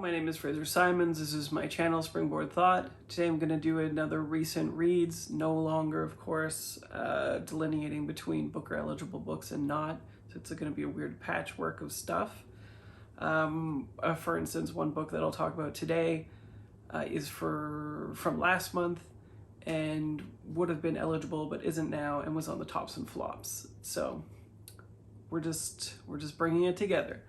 my name is Fraser Simons. This is my channel, Springboard Thought. Today I'm going to do another recent reads, no longer, of course, delineating between Booker eligible books and not. So it's going to be a weird patchwork of stuff. For instance, one book that I'll talk about today is from last month and would have been eligible but isn't now and was on the tops and flops. So we're just bringing it together.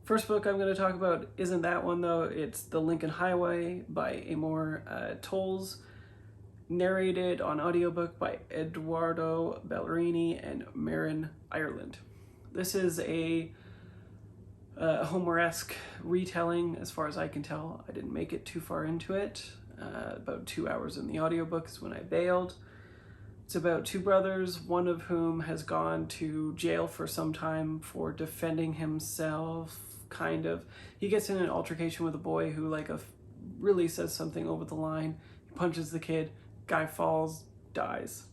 First book I'm going to talk about isn't that one though. It's The Lincoln Highway by Amor, Towles, narrated on audiobook by Edoardo, Ballerini, and Marin, Ireland. This is a Homer-esque retelling as far as I can tell. I didn't make it too far into it. About 2 hours in the audiobook is when I bailed. It's about two brothers, one of whom has gone to jail for some time for defending himself, kind of. He gets in an altercation with a boy who really says something over the line. He punches the kid, guy falls, dies,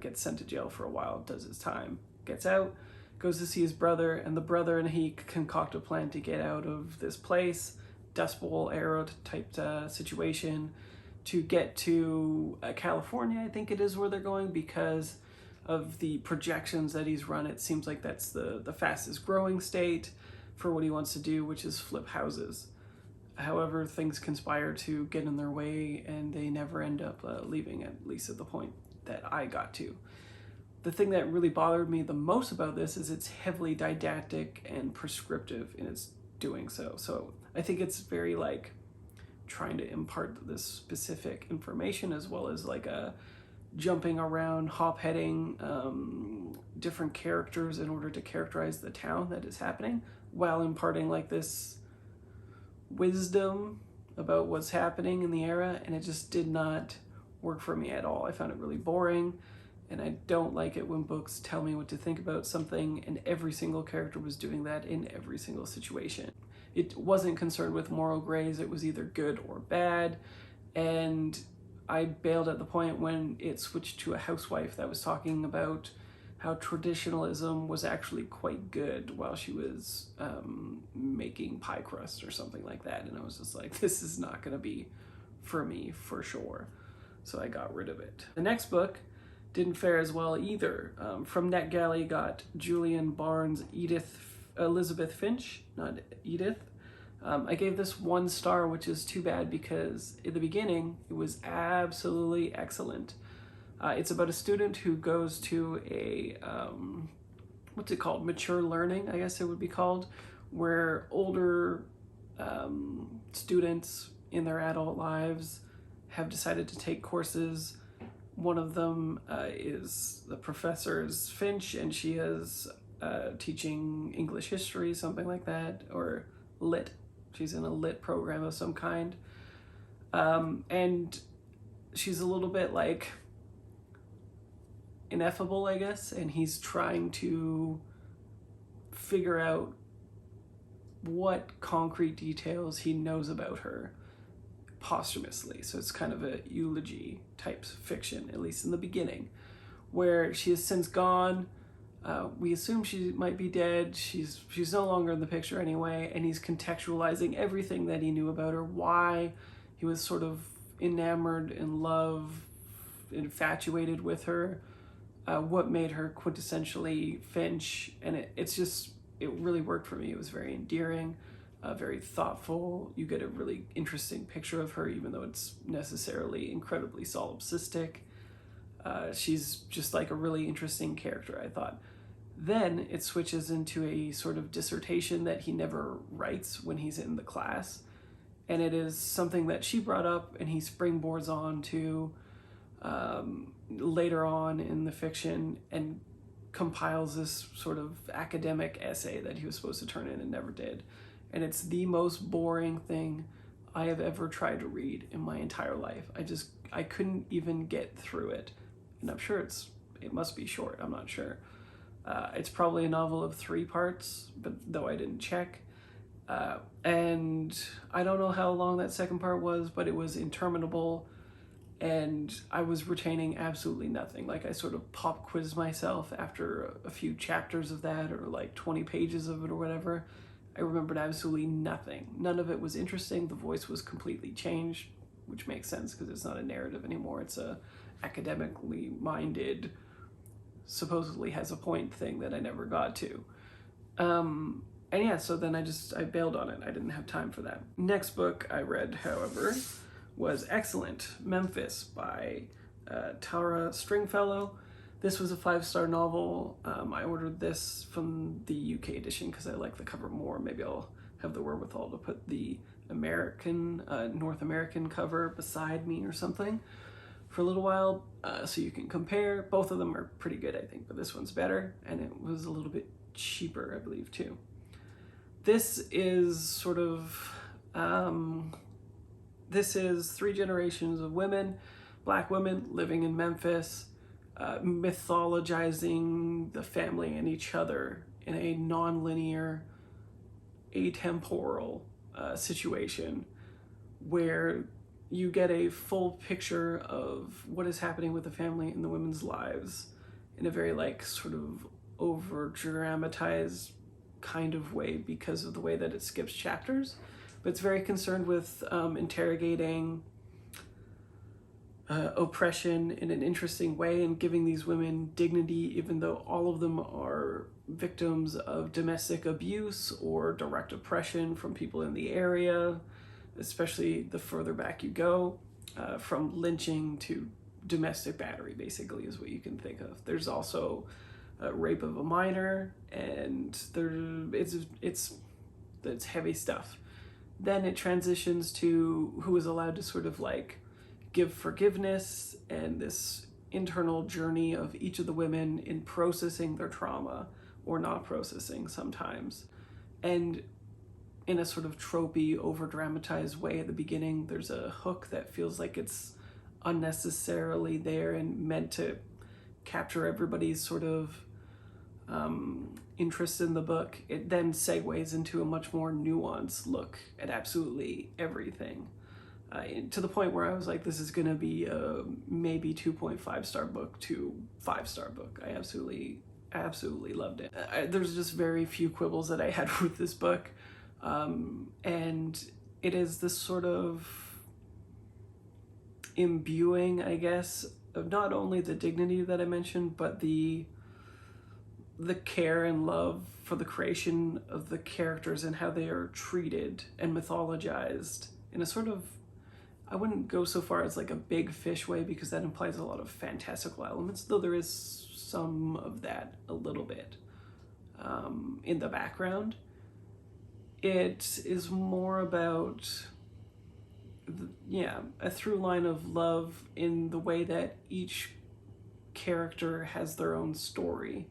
gets sent to jail for a while, does his time, gets out, goes to see his brother, and the brother and he concoct a plan to get out of this place, Dust Bowl era type situation, to get to California, I think it is where they're going, because of the projections that he's run. It seems like that's the fastest growing state for what he wants to do, which is flip houses. However, things conspire to get in their way and they never end up leaving, at least at the point that I got to. The thing that really bothered me the most about this is it's heavily didactic and prescriptive in its doing so. So I think it's very trying to impart this specific information as well as a jumping around, hop-heading different characters in order to characterize the town that is happening, while imparting this wisdom about what's happening in the era, and it just did not work for me at all. I found it really boring, and I don't like it when books tell me what to think about something, and every single character was doing that in every single situation. It wasn't concerned with moral grays, it was either good or bad, and I bailed at the point when it switched to a housewife that was talking about how traditionalism was actually quite good while she was making pie crust or something like that. And I was just like, this is not going to be for me for sure. So I got rid of it. The next book didn't fare as well either. From NetGalley got Julian, Barnes, Elizabeth Finch, not Edith. I gave this 1 star, which is too bad because in the beginning it was absolutely excellent. It's about a student who goes to a, what's it called? Mature learning, I guess it would be called, where older students in their adult lives have decided to take courses. One of them is the professor's Finch, and she is teaching English history, something like that, or lit. She's in a lit program of some kind. And she's a little bit ineffable, I guess, and he's trying to figure out what concrete details he knows about her posthumously. So it's kind of a eulogy type fiction, at least in the beginning, where she has since gone. We assume she might be dead. She's no longer in the picture anyway, and he's contextualizing everything that he knew about her, why he was sort of enamored, in love, infatuated with her, what made her quintessentially Finch, and it really worked for me. It was very endearing, very thoughtful. You get a really interesting picture of her, even though it's necessarily incredibly solipsistic. She's just a really interesting character, I thought. Then it switches into a sort of dissertation that he never writes when he's in the class, and it is something that she brought up and he springboards on to later on in the fiction and compiles this sort of academic essay that he was supposed to turn in and never did. And it's the most boring thing I have ever tried to read in my entire life. I couldn't even get through it. And I'm sure it must be short, I'm not sure. It's probably a novel of 3 parts, but though I didn't check. And I don't know how long that second part was, but it was interminable, and I was retaining absolutely nothing. I sort of pop quizzed myself after a few chapters of that, or 20 pages of it or whatever. I remembered absolutely nothing. None of it was interesting. The voice was completely changed, which makes sense because it's not a narrative anymore. It's a academically minded, supposedly has a point thing that I never got to. And yeah, so then I bailed on it. I didn't have time for that. Next book I read, however, was Excellent, Memphis by Stringfellow. This was a 5-star novel. I ordered this from the UK edition because I like the cover more. Maybe I'll have the wherewithal to put the American, North American cover beside me or something for a little while, so you can compare. Both of them are pretty good, I think, but this one's better, and it was a little bit cheaper, I believe, too. This is sort of, this is 3 generations of women, Black women living in Memphis, mythologizing the family and each other in a non-linear, atemporal situation where you get a full picture of what is happening with the family and the women's lives in a very like sort of over dramatized kind of way because of the way that it skips chapters, but it's very concerned with interrogating oppression in an interesting way and giving these women dignity, even though all of them are victims of domestic abuse or direct oppression from people in the area, especially the further back you go, from lynching to domestic battery, basically, is what you can think of. There's also rape of a minor, and it's heavy stuff. Then it transitions to who is allowed to sort of like give forgiveness and this internal journey of each of the women in processing their trauma or not processing sometimes. And in a sort of tropey, over-dramatized way at the beginning, there's a hook that feels like it's unnecessarily there and meant to capture everybody's sort of interest in the book. It then segues into a much more nuanced look at absolutely everything. To the point where I was like, this is going to be a maybe 2.5 star book to 5-star book. I absolutely loved it. There's just very few quibbles that I had with this book. And it is this sort of imbuing, I guess, of not only the dignity that I mentioned, but the care and love for the creation of the characters and how they are treated and mythologized in a sort of, I wouldn't go so far as like a big fish way because that implies a lot of fantastical elements, though there is some of that a little bit in the background. It is more about, a through line of love in the way that each character has their own story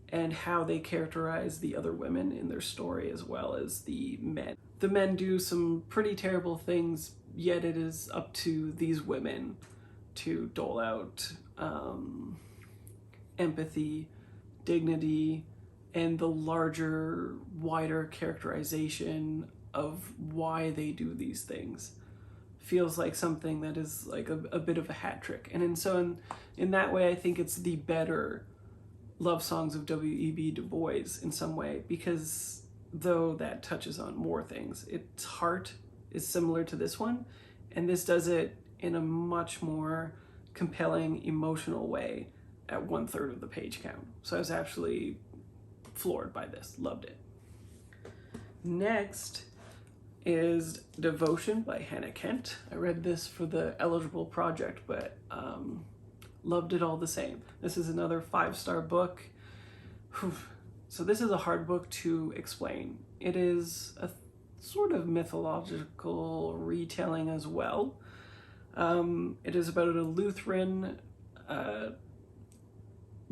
and how they characterize the other women in their story as well as the men. The men do some pretty terrible things, yet it is up to these women to dole out empathy, dignity, and the larger, wider characterization of why they do these things. Feels like something that is like a bit of a hat trick. And in that way, I think it's the better love songs of W.E.B. Du Bois in some way, because though that touches on more things, its heart is similar to this one, and this does it in a much more compelling, emotional way at 1/3 of the page count. So I was actually floored by this, loved it. Next is Devotion by Hannah Kent. I read this for the eligible project, but loved it all the same. This is another 5-star book. Whew. So this is a hard book to explain. It is a sort of mythological retelling as well. It is about a Lutheran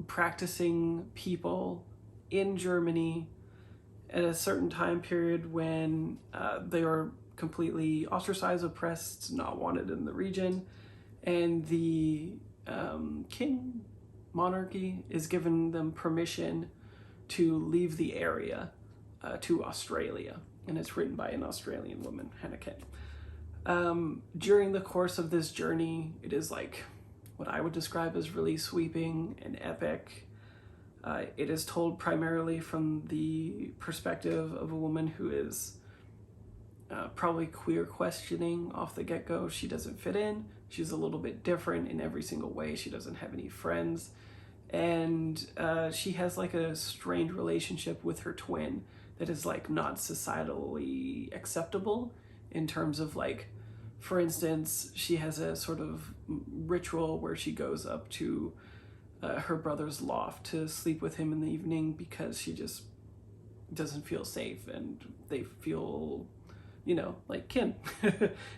practicing people in Germany at a certain time period when they are completely ostracized, oppressed, not wanted in the region, and the monarchy is giving them permission to leave the area to Australia, and it's written by an Australian woman, Hannah Kent. During the course of this journey, it is like what I would describe as really sweeping and epic. It is told primarily from the perspective of a woman who is probably queer questioning off the get-go. She doesn't fit in. She's a little bit different in every single way. She doesn't have any friends. And she has like a strained relationship with her twin that is like not societally acceptable in terms of like, for instance, she has a sort of ritual where she goes up to her brother's loft to sleep with him in the evening because she just doesn't feel safe and they feel, you know, like kin.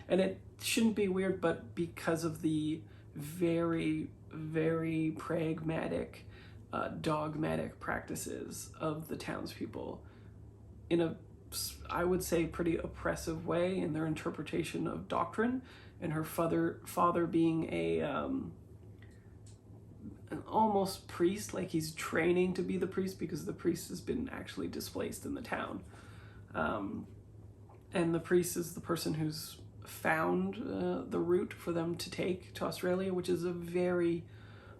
And it shouldn't be weird, but because of the very, very pragmatic, dogmatic practices of the townspeople in a, I would say, pretty oppressive way in their interpretation of doctrine, and her father being an almost priest, like he's training to be the priest because the priest has been actually displaced in the town. And the priest is the person who's found the route for them to take to Australia, which is a very,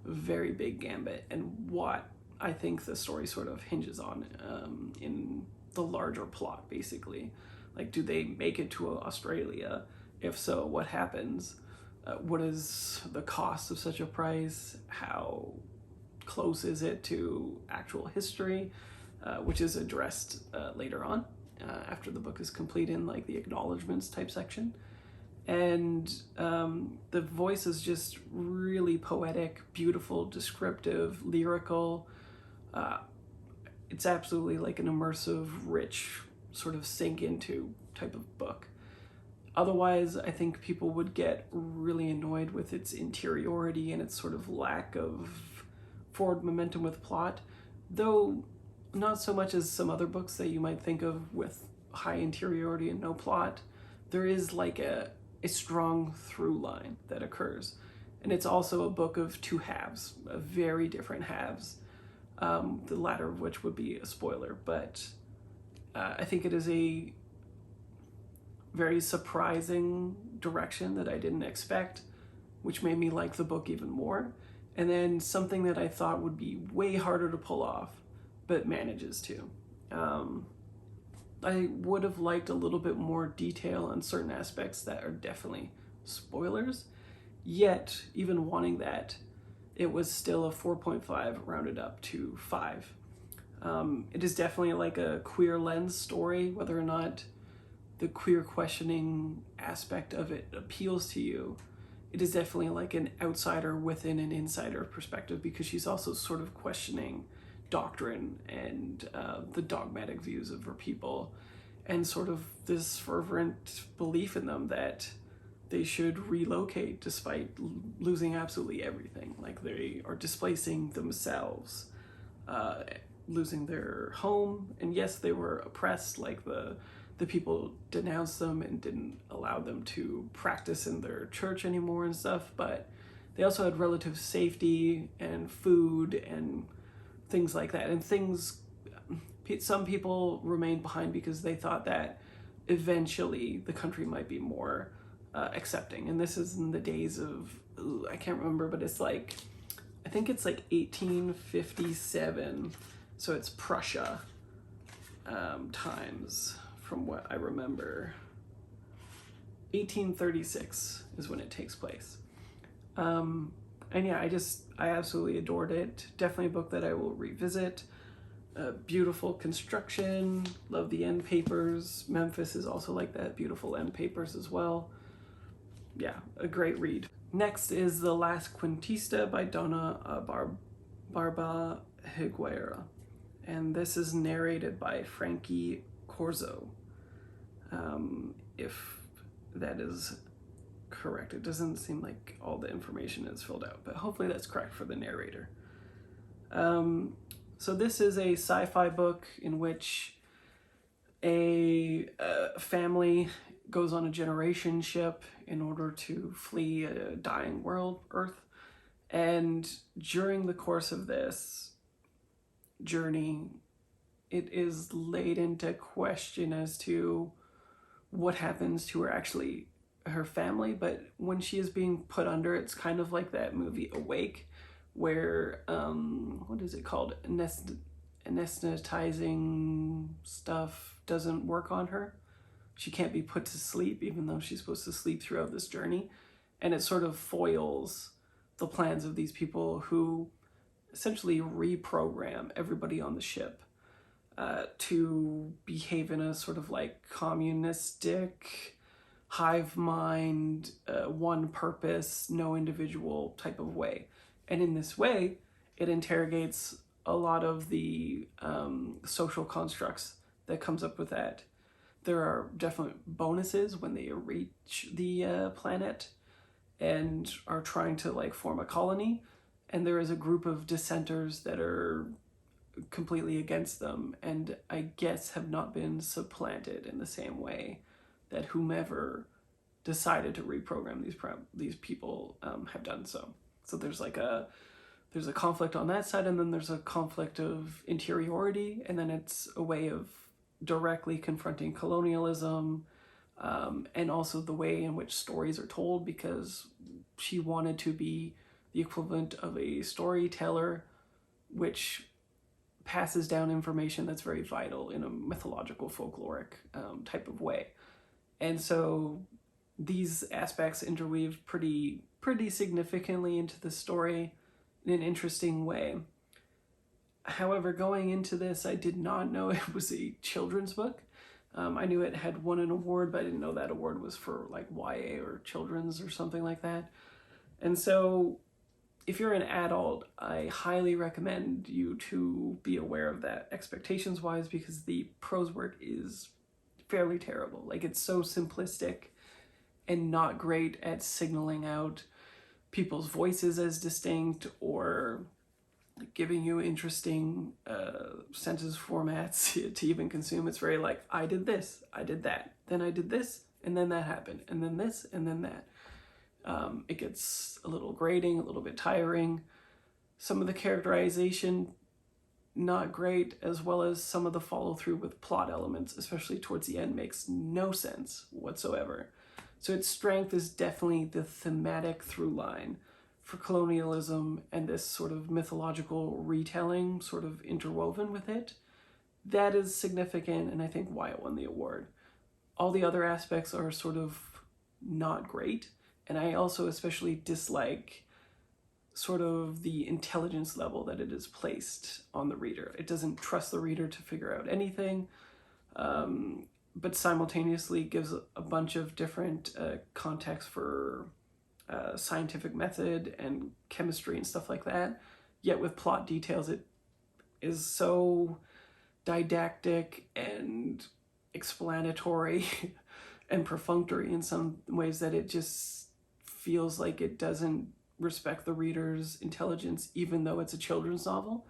very big gambit, and what I think the story sort of hinges on in the larger plot, basically. Like, do they make it to Australia? If so, what happens? What is the cost of such a price? How close is it to actual history? Which is addressed later on, after the book is complete, in like the acknowledgements type section. And the voice is just really poetic, beautiful, descriptive, lyrical. It's absolutely like an immersive, rich, sort of sink into type of book. Otherwise, I think people would get really annoyed with its interiority and its sort of lack of forward momentum with plot, though not so much as some other books that you might think of with high interiority and no plot. There is like a strong through line that occurs. And it's also a book of two halves, very different halves, the latter of which would be a spoiler, but I think it is a very surprising direction that I didn't expect, which made me like the book even more. And then something that I thought would be way harder to pull off, but manages to. I would have liked a little bit more detail on certain aspects that are definitely spoilers, yet even wanting that, it was still a 4.5 rounded up to 5. It is definitely like a queer lens story, whether or not the queer questioning aspect of it appeals to you. It is definitely like an outsider within an insider perspective, because she's also sort of questioning doctrine and the dogmatic views of her people, and sort of this fervent belief in them that they should relocate despite losing absolutely everything. Like, they are displacing themselves, losing their home, and yes, they were oppressed, like the people denounced them and didn't allow them to practice in their church anymore and stuff, but they also had relative safety and food and things like that. And some people remained behind because they thought that eventually the country might be more accepting. And this is in the days of, I can't remember, but it's like, I think it's like 1857. So it's Prussia times, from what I remember. 1836 is when it takes place. And yeah, I absolutely adored it. Definitely a book that I will revisit. Beautiful construction, love the end papers. Memphis is also like that, beautiful end papers as well. Yeah, a great read. Next is The Last Cuentista by Donna, Barba, Higuera. And this is narrated by Frankie, Corzo. If that is correct. It doesn't seem like all the information is filled out, but hopefully that's correct for the narrator. So this is a sci-fi book in which a family goes on a generation ship in order to flee a dying world, Earth. And during the course of this journey, it is laid into question as to what happens to her family. But when she is being put under, it's kind of like that movie Awake, where, what is it called? Anesthetizing stuff doesn't work on her. She can't be put to sleep, even though she's supposed to sleep throughout this journey. And it sort of foils the plans of these people who essentially reprogram everybody on the ship to behave in a sort of like communistic, hive mind, one purpose, no individual type of way. And in this way, it interrogates a lot of the social constructs that comes up with that. There are definite bonuses when they reach the planet and are trying to like form a colony, and there is a group of dissenters that are completely against them, and I guess have not been supplanted in the same way that whomever decided to reprogram these people have done so. So there's a conflict on that side, and then there's a conflict of interiority, and then it's a way of directly confronting colonialism, and also the way in which stories are told, because she wanted to be the equivalent of a storyteller, which passes down information that's very vital in a mythological, folkloric type of way. And so these aspects interweave pretty significantly into the story in an interesting way. However, going into this, I did not know it was a children's book. I knew it had won an award, but I didn't know that award was for like YA or children's or something like that. And so if you're an adult, I highly recommend you to be aware of that expectations-wise, because the prose work is fairly terrible. Like, it's so simplistic and not great at signaling out people's voices as distinct or giving you interesting sentence formats to even consume. It's very like, I did this, I did that, then I did this, and then that happened, and then this, and then that. It gets a little grating, a little bit tiring. Some of the characterization, not great, as well as some of the follow through with plot elements, especially towards the end, makes no sense whatsoever. So its strength is definitely the thematic through line for colonialism and this sort of mythological retelling sort of interwoven with it. That is significant, and I think why it won the award. All the other aspects are sort of not great, and I also especially dislike sort of the intelligence level that it is placed on the reader. It doesn't trust the reader to figure out anything, but simultaneously gives a bunch of different contexts for scientific method and chemistry and stuff like that. Yet with plot details, it is so didactic and explanatory and perfunctory in some ways that it just feels like it doesn't respect the reader's intelligence, even though it's a children's novel.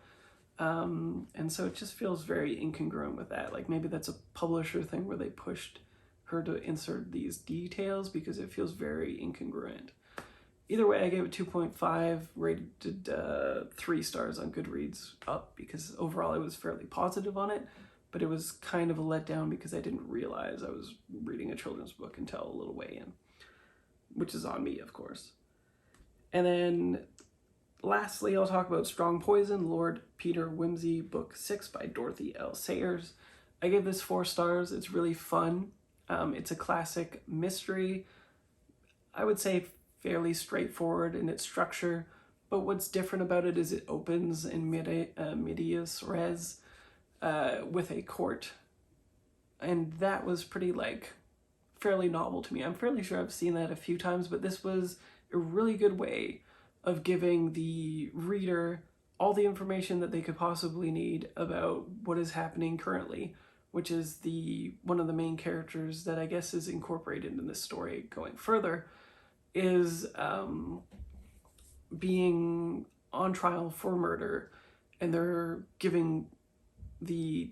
And so it just feels very incongruent with that. Like, maybe that's a publisher thing where they pushed her to insert these details because it feels very incongruent. Either way, I gave it 2.5, rated 3 stars on Goodreads, up because overall I was fairly positive on it, but it was kind of a letdown because I didn't realize I was reading a children's book until a little way in, which is on me, of course. And then lastly, I'll talk about Strong Poison, Lord Peter Wimsey, Book 6 by Dorothy L. Sayers. I gave this 4 stars. It's really fun. It's a classic mystery. I would say fairly straightforward in its structure, but what's different about it is it opens in medias res with a court. And that was pretty, like, fairly novel to me. I'm fairly sure I've seen that a few times, but this was a really good way of giving the reader all the information that they could possibly need about what is happening currently, which is one of the main characters that I guess is incorporated in this story going further, is being on trial for murder, and they're giving the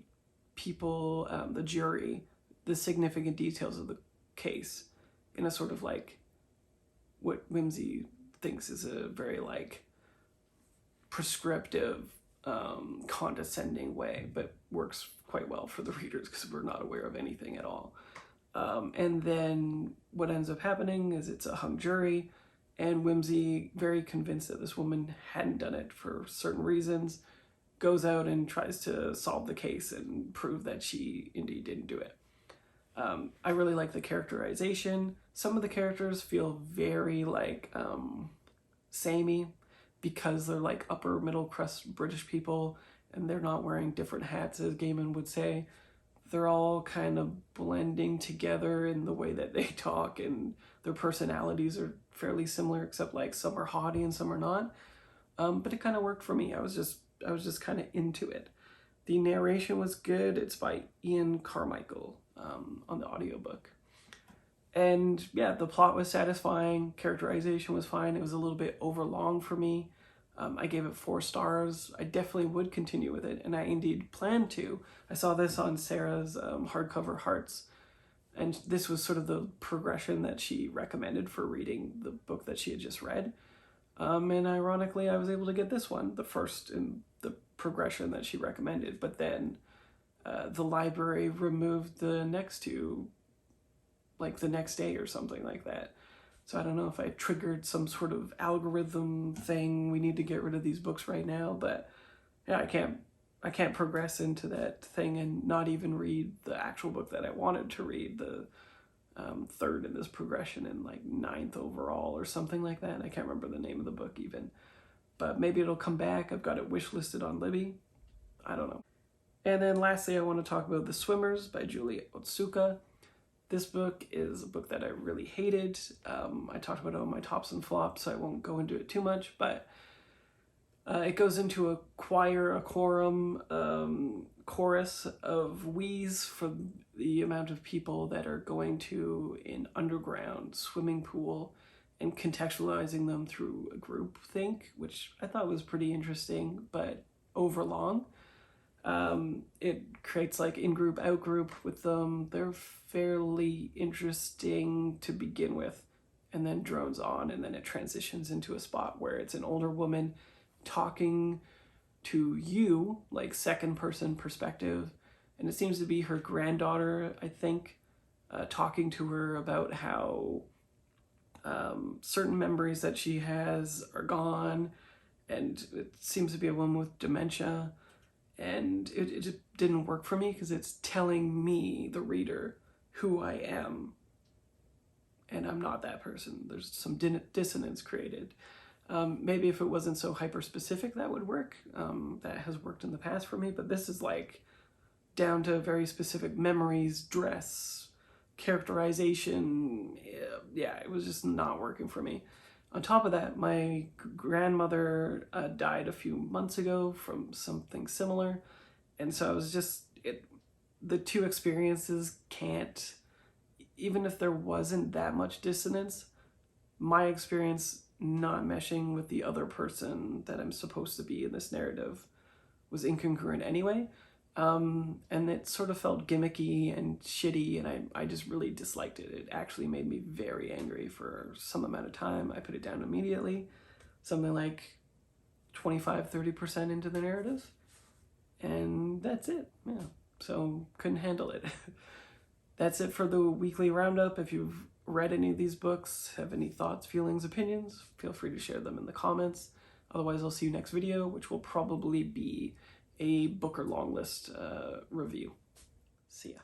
people, the jury, the significant details of the case in a sort of like what Wimsey thinks is a very like prescriptive, condescending way, but works quite well for the readers because we're not aware of anything at all. And then what ends up happening is it's a hung jury, and Wimsey, very convinced that this woman hadn't done it for certain reasons, goes out and tries to solve the case and prove that she indeed didn't do it. I really like the characterization. Some of the characters feel very like samey because they're like upper middle crust British people and they're not wearing different hats, as Gaiman would say. They're all kind of blending together in the way that they talk, and their personalities are fairly similar, except like some are haughty and some are not. But it kind of worked for me. I was just kind of into it. The narration was good. It's by Ian Carmichael on the audiobook. And yeah, the plot was satisfying. Characterization was fine. It was a little bit overlong for me. I gave it 4 stars. I definitely would continue with it, and I indeed plan to. I saw this on Sarah's hardcover Hearts, and this was sort of the progression that she recommended for reading the book that she had just read. And ironically, I was able to get this one, the first in the progression that she recommended, but then the library removed the next 2, like the next day or something like that. So I don't know if I triggered some sort of algorithm thing. We need to get rid of these books right now, but yeah, I can't progress into that thing and not even read the actual book that I wanted to read, the 3rd in this progression and like 9th overall or something like that. I can't remember the name of the book even, but maybe it'll come back. I've got it wish listed on Libby. I don't know. And then lastly, I want to talk about The Swimmers by Julia Otsuka. This book is a book that I really hated. I talked about it on my tops and flops, so I won't go into it too much, but it goes into a chorus of wheeze for the amount of people that are going to an underground swimming pool and contextualizing them through a group think, which I thought was pretty interesting, but overlong. It creates like in-group, out-group with them. They're fairly interesting to begin with, and then drones on, and then it transitions into a spot where it's an older woman talking to you, like second-person perspective, and it seems to be her granddaughter, I think, talking to her about how certain memories that she has are gone, and it seems to be a woman with dementia. And it just didn't work for me because it's telling me, the reader, who I am. And I'm not that person. There's some dissonance created. Maybe if it wasn't so hyper-specific, that would work. That has worked in the past for me. But this is like down to very specific memories, dress, characterization. Yeah, it was just not working for me. On top of that, my grandmother died a few months ago from something similar. And so I was just, the two experiences can't, even if there wasn't that much dissonance, my experience not meshing with the other person that I'm supposed to be in this narrative was incongruent anyway. And it sort of felt gimmicky and shitty, and I just really disliked it. It actually made me very angry for some amount of time. I put it down immediately, something like 25-30% into the narrative, and that's it. Yeah, so couldn't handle it. That's it for the weekly roundup. If you've read any of these books, have any thoughts, feelings, opinions, feel free to share them in the comments. Otherwise, I'll see you next video, which will probably be a Booker long list review. See ya.